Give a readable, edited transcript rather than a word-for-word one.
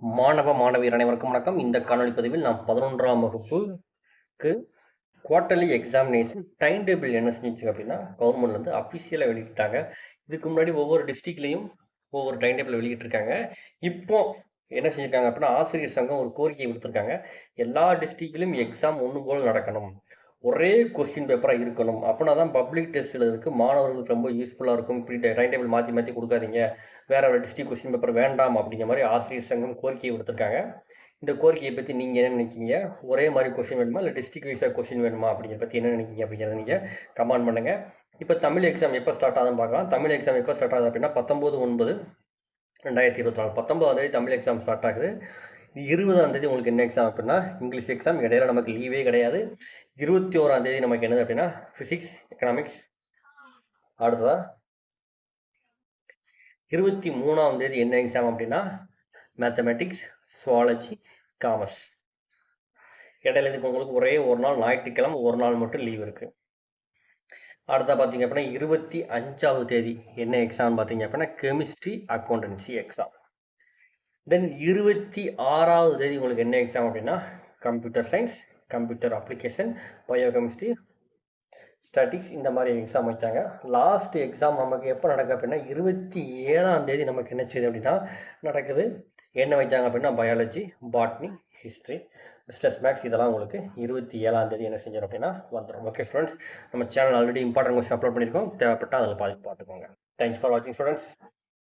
மாணவியர் அனைவருக்கும் வணக்கம். இந்த காணொலி பதிவில் நாம் 11ஆம் வகுப்புக்கு குவார்ட்டர்லி எக்ஸாமினேஷன் டைம் டேபிள் என்ன செஞ்சிச்சு அப்படின்னா கவர்மெண்ட்லேருந்து அஃபிஷியலாக வெளியிட்டாங்க. இதுக்கு முன்னாடி ஒவ்வொரு டிஸ்ட்ரிக்ட்லேயும் ஒவ்வொரு டைம் டேபிள் வெளியிட்டிருக்காங்க. இப்போ என்ன செஞ்சுருக்காங்க அப்படின்னா ஆசிரியர் சங்கம் ஒரு கோரிக்கை விடுத்திருக்காங்க. எல்லா டிஸ்ட்ரிக்ட்லையும் எக்ஸாம் ஒன்று போல் நடக்கணும், ஒரே கொஸ்டின் பேப்பராக இருக்கணும். அப்படின்னா தான் பப்ளிக் டெஸ்ட் எழுதுறதுக்கு மாணவர்களுக்கு ரொம்ப யூஸ்ஃபுல்லாக இருக்கும். இப்படி டைம் டேபிள் மாற்றி மாற்றி கொடுக்காதீங்க, வேற ஒரு டிஸ்ட்ரிக்ட் கொஸ்டின் பேப்பர் வேண்டாம் அப்படிங்கிற மாதிரி ஆசிரியர் சங்கம் கோரிக்கையை விடுத்திருக்காங்க. இந்த கோரிக்கையை பற்றி நீங்கள் என்ன நினைக்கிங்க? ஒரே மாதிரி கொஸ்டின் வேணுமா இல்லை டிஸ்ட்ரிக்ட் வைஸாக கொஸ்டின் வேணுமா அப்படிங்கிறத பற்றி என்ன நினைக்கிங்க அப்படிங்கிறத நீங்கள் கமெண்ட் பண்ணுங்கள். இப்போ தமிழ் எக்ஸாம் எப்போ ஸ்டார்ட் ஆகுதுன்னு பார்க்கலாம். தமிழ் எக்ஸாம் எப்போ ஸ்டார்ட் ஆகுது அப்படின்னா 19/9/2024 19ஆம் தேதி தமிழ் எக்ஸாம் ஸ்டார்ட் ஆகுது. 20ஆம் தேதி உங்களுக்கு என்ன எக்ஸாம் அப்படின்னா இங்கிலீஷ் எக்ஸாம். இடையில நமக்கு லீவே கிடையாது. 21ஆம் தேதி நமக்கு என்னது அப்படின்னா ஃபிசிக்ஸ், எக்கனாமிக்ஸ். அடுத்ததா 23ஆம் தேதி என்ன எக்ஸாம் அப்படின்னா மேத்தமெட்டிக்ஸ், சுவாலஜி, காமர்ஸ். இடையில இதுக்கு உங்களுக்கு ஒரே ஒரு நாள் ஞாயிற்றுக்கிழமை ஒரு நாள் மட்டும் லீவ் இருக்குது. அடுத்தா பார்த்தீங்க அப்படின்னா 25ஆவது தேதி என்ன எக்ஸாம் பார்த்தீங்க அப்படின்னா கெமிஸ்ட்ரி, அக்கௌண்டன்சி எக்ஸாம். தென் 26ஆவது தேதி உங்களுக்கு என்ன எக்ஸாம் அப்படின்னா computer science, computer application, biochemistry, statics, இந்த மாதிரி எக்ஸாம் வச்சாங்க. லாஸ்ட் எக்ஸாம் நமக்கு எப்போ நடக்குது அப்படின்னா 27ஆம் தேதி நமக்கு என்ன செய்யுது அப்படின்னா நடக்குது. என்ன வச்சாங்க அப்படின்னா biology, botany, history, business maths, இதெல்லாம் உங்களுக்கு 27ஆம் தேதி என்ன செஞ்சோம் அப்படின்னா வந்துடும். ஓகே ஸ்டூடெண்ட்ஸ், நம்ம channel already important question upload பண்ணியிருக்கோம். தேவைப்பட்டால் அதில் பார்த்துக்கோங்க. தேங்க்யூ ஃபார் வாட்சிங் ஸ்டூடெண்ட்ஸ்.